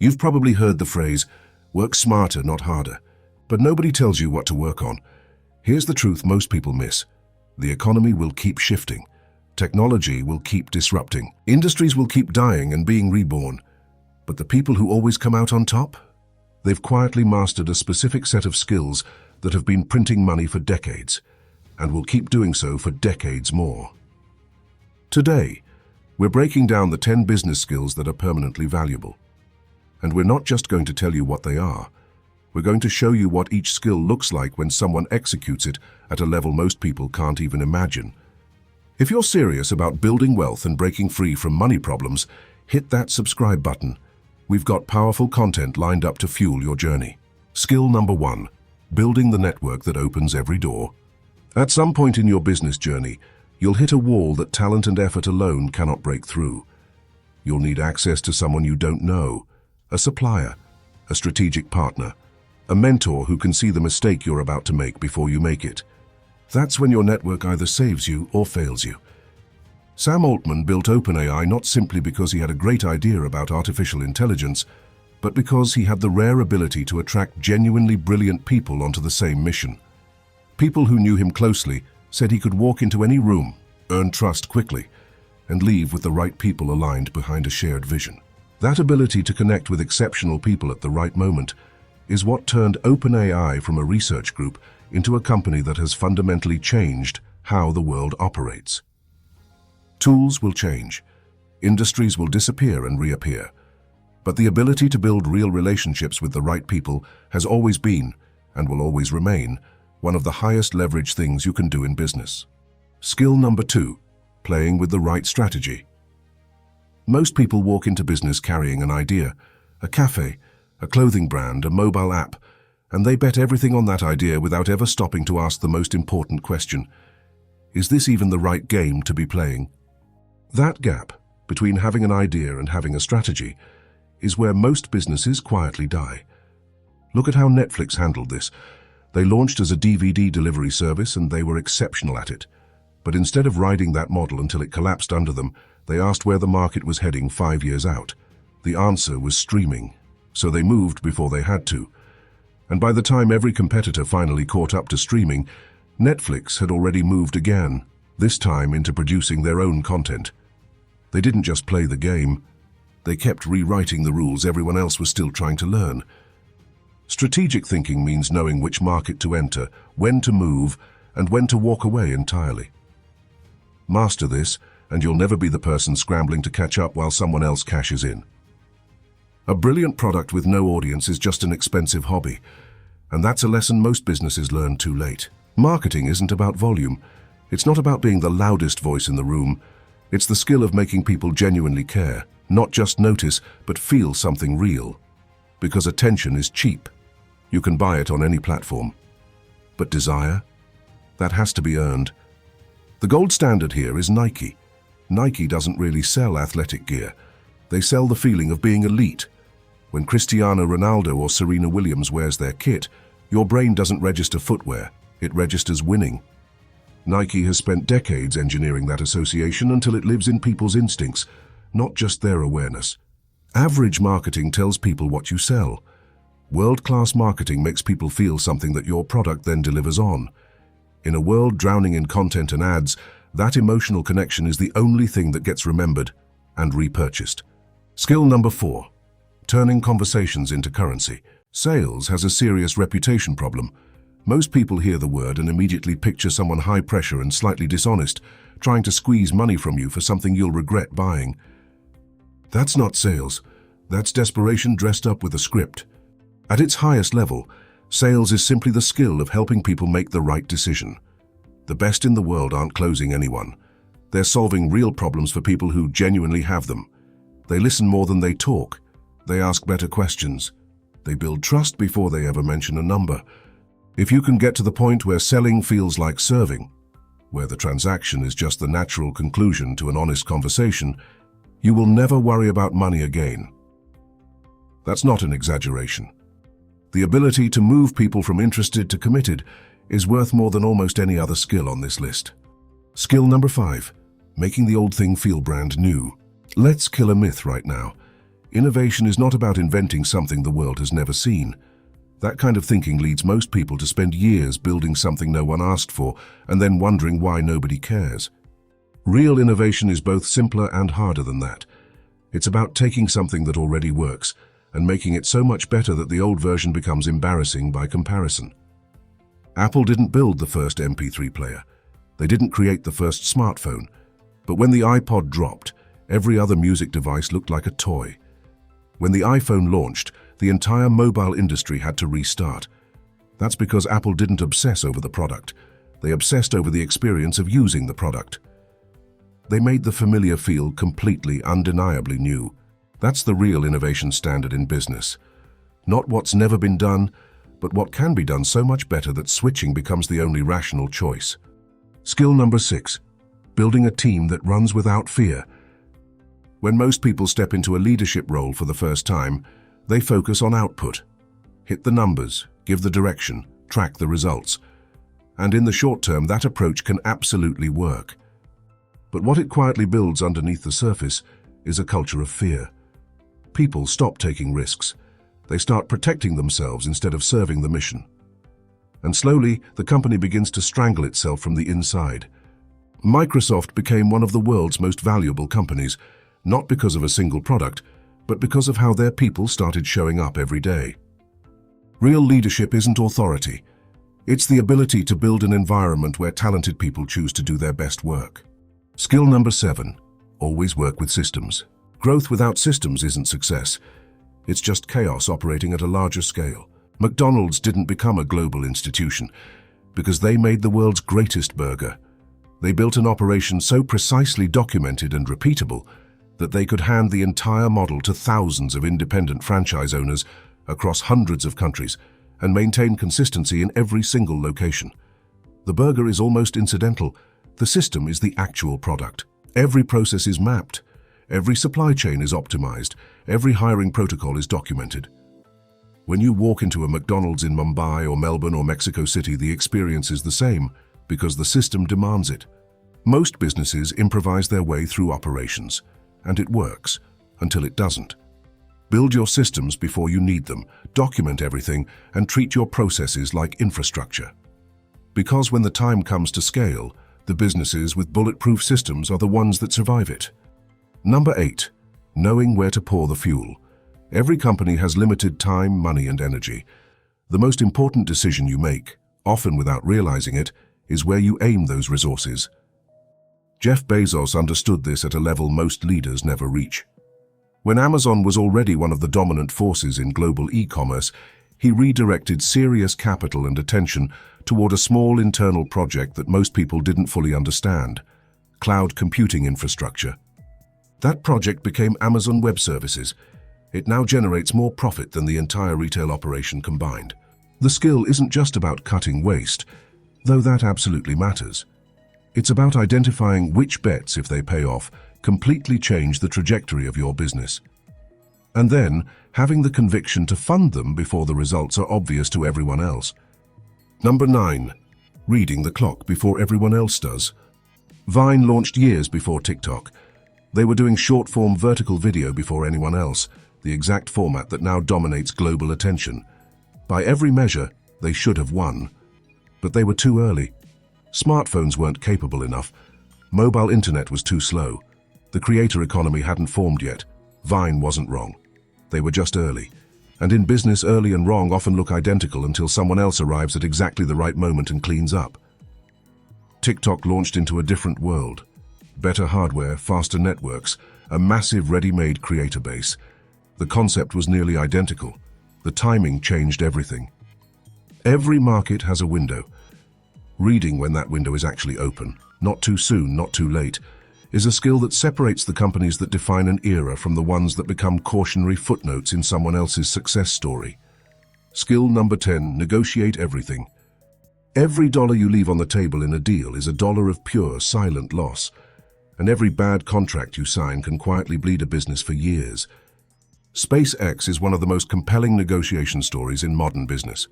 You've probably heard the phrase, work smarter, not harder, but nobody tells you what to work on. Here's the truth most people miss. The economy will keep shifting. Technology will keep disrupting. Industries will keep dying and being reborn. But the people who always come out on top? They've quietly mastered a specific set of skills that have been printing money for decades, and will keep doing so for decades more. Today, we're breaking down the 10 business skills that are permanently valuable. And we're not just going to tell you what they are. We're going to show you what each skill looks like when someone executes it at a level most people can't even imagine. If you're serious about building wealth and breaking free from money problems, hit that subscribe button. We've got powerful content lined up to fuel your journey. Skill number 1, building the network that opens every door. At some point in your business journey, you'll hit a wall that talent and effort alone cannot break through. You'll need access to someone you don't know, a supplier, a strategic partner, a mentor who can see the mistake you're about to make before you make it. That's when your network either saves you or fails you. Sam Altman built OpenAI not simply because he had a great idea about artificial intelligence, but because he had the rare ability to attract genuinely brilliant people onto the same mission. People who knew him closely said he could walk into any room, earn trust quickly, and leave with the right people aligned behind a shared vision. That ability to connect with exceptional people at the right moment is what turned OpenAI from a research group into a company that has fundamentally changed how the world operates. Tools will change, industries will disappear and reappear, but the ability to build real relationships with the right people has always been, and will always remain, one of the highest leverage things you can do in business. Skill number 2, playing with the right strategy. Most people walk into business carrying an idea, a cafe, a clothing brand, a mobile app, and they bet everything on that idea without ever stopping to ask the most important question: is this even the right game to be playing? That gap between having an idea and having a strategy is where most businesses quietly die. Look at how Netflix handled this. They launched as a DVD delivery service and they were exceptional at it. But instead of riding that model until it collapsed under them, they asked where the market was heading 5 years out. The answer was streaming. So they moved before they had to. And by the time every competitor finally caught up to streaming, Netflix had already moved again, this time into producing their own content. They didn't just play the game, they kept rewriting the rules everyone else was still trying to learn. Strategic thinking means knowing which market to enter, when to move, and when to walk away entirely. Master this, and you'll never be the person scrambling to catch up while someone else cashes in. A brilliant product with no audience is just an expensive hobby, and that's a lesson most businesses learn too late. Marketing isn't about volume. It's not about being the loudest voice in the room. It's the skill of making people genuinely care, not just notice, but feel something real. Because attention is cheap. You can buy it on any platform. But desire? That has to be earned. The gold standard here is Nike. Nike doesn't really sell athletic gear. They sell the feeling of being elite. When Cristiano Ronaldo or Serena Williams wears their kit, your brain doesn't register footwear, it registers winning. Nike has spent decades engineering that association until it lives in people's instincts, not just their awareness. Average marketing tells people what you sell. World-class marketing makes people feel something that your product then delivers on. In a world drowning in content and ads, that emotional connection is the only thing that gets remembered and repurchased. Skill number 4, turning conversations into currency. Sales has a serious reputation problem. Most people hear the word and immediately picture someone high pressure and slightly dishonest, trying to squeeze money from you for something you'll regret buying. That's not sales. That's desperation dressed up with a script. At its highest level, sales is simply the skill of helping people make the right decision. The best in the world aren't closing anyone. They're solving real problems for people who genuinely have them. They listen more than they talk. They ask better questions. They build trust before they ever mention a number. If you can get to the point where selling feels like serving, where the transaction is just the natural conclusion to an honest conversation, you will never worry about money again. That's not an exaggeration. The ability to move people from interested to committed is worth more than almost any other skill on this list. Skill number 5, making the old thing feel brand new. Let's kill a myth right now. Innovation is not about inventing something the world has never seen. That kind of thinking leads most people to spend years building something no one asked for and then wondering why nobody cares. Real innovation is both simpler and harder than that. It's about taking something that already works and making it so much better that the old version becomes embarrassing by comparison. Apple didn't build the first MP3 player. They didn't create the first smartphone. But when the iPod dropped, every other music device looked like a toy. When the iPhone launched, the entire mobile industry had to restart. That's because Apple didn't obsess over the product. They obsessed over the experience of using the product. They made the familiar feel completely, undeniably new. That's the real innovation standard in business. Not what's never been done, but what can be done so much better that switching becomes the only rational choice. Skill number 6. Building a team that runs without fear. When most people step into a leadership role for the first time, they focus on output. Hit the numbers, give the direction, track the results. And in the short term, that approach can absolutely work. But what it quietly builds underneath the surface is a culture of fear. People stop taking risks. They start protecting themselves instead of serving the mission. And slowly, the company begins to strangle itself from the inside. Microsoft became one of the world's most valuable companies, not because of a single product, but because of how their people started showing up every day. Real leadership isn't authority. It's the ability to build an environment where talented people choose to do their best work. Skill number 7. Always work with systems. Growth without systems isn't success. It's just chaos operating at a larger scale. McDonald's didn't become a global institution because they made the world's greatest burger. They built an operation so precisely documented and repeatable that they could hand the entire model to thousands of independent franchise owners across hundreds of countries and maintain consistency in every single location. The burger is almost incidental. The system is the actual product. Every process is mapped. Every supply chain is optimized. Every hiring protocol is documented. When you walk into a McDonald's in Mumbai or Melbourne or Mexico City, the experience is the same because the system demands it. Most businesses improvise their way through operations, and it works until it doesn't. Build your systems before you need them, document everything, and treat your processes like infrastructure. Because when the time comes to scale, the businesses with bulletproof systems are the ones that survive it. Number 8. Knowing where to pour the fuel. Every company has limited time, money, and energy. The most important decision you make, often without realizing it, is where you aim those resources. Jeff Bezos understood this at a level most leaders never reach. When Amazon was already one of the dominant forces in global e-commerce, he redirected serious capital and attention toward a small internal project that most people didn't fully understand: cloud computing infrastructure. That project became Amazon Web Services. It now generates more profit than the entire retail operation combined. The skill isn't just about cutting waste, though that absolutely matters. It's about identifying which bets, if they pay off, completely change the trajectory of your business. And then, having the conviction to fund them before the results are obvious to everyone else. Number 9. Reading the clock before everyone else does. Vine launched years before TikTok. They were doing short-form vertical video before anyone else, the exact format that now dominates global attention. By every measure, they should have won. But they were too early. Smartphones weren't capable enough. Mobile internet was too slow. The creator economy hadn't formed yet. Vine wasn't wrong. They were just early. And in business, early and wrong often look identical until someone else arrives at exactly the right moment and cleans up. TikTok launched into a different world. Better hardware, faster networks, a massive ready-made creator base. The concept was nearly identical. The timing changed everything. Every market has a window. Reading when that window is actually open, not too soon, not too late, is a skill that separates the companies that define an era from the ones that become cautionary footnotes in someone else's success story. Skill number 10, negotiate everything. Every dollar you leave on the table in a deal is a dollar of pure, silent loss, and every bad contract you sign can quietly bleed a business for years. SpaceX is one of the most compelling negotiation stories in modern business.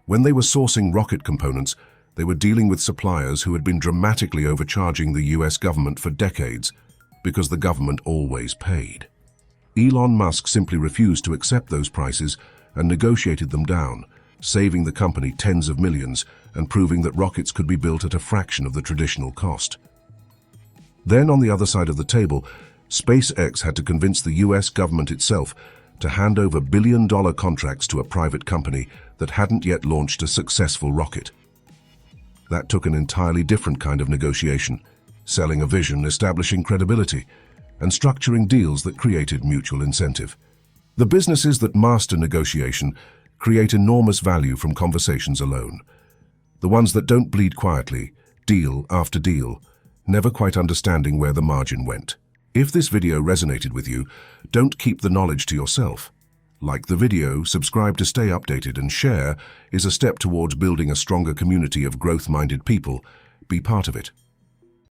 When they were sourcing rocket components, they were dealing with suppliers who had been dramatically overcharging the US government for decades because the government always paid. Elon Musk simply refused to accept those prices and negotiated them down, saving the company tens of millions and proving that rockets could be built at a fraction of the traditional cost. Then, on the other side of the table, SpaceX had to convince the US government itself to hand over billion-dollar contracts to a private company that hadn't yet launched a successful rocket. That took an entirely different kind of negotiation, selling a vision, establishing credibility, and structuring deals that created mutual incentive. The businesses that master negotiation create enormous value from conversations alone. The ones that don't bleed quietly, deal after deal, never quite understanding where the margin went. If this video resonated with you, don't keep the knowledge to yourself. Like the video, subscribe to stay updated, and share is a step towards building a stronger community of growth-minded people. Be part of it.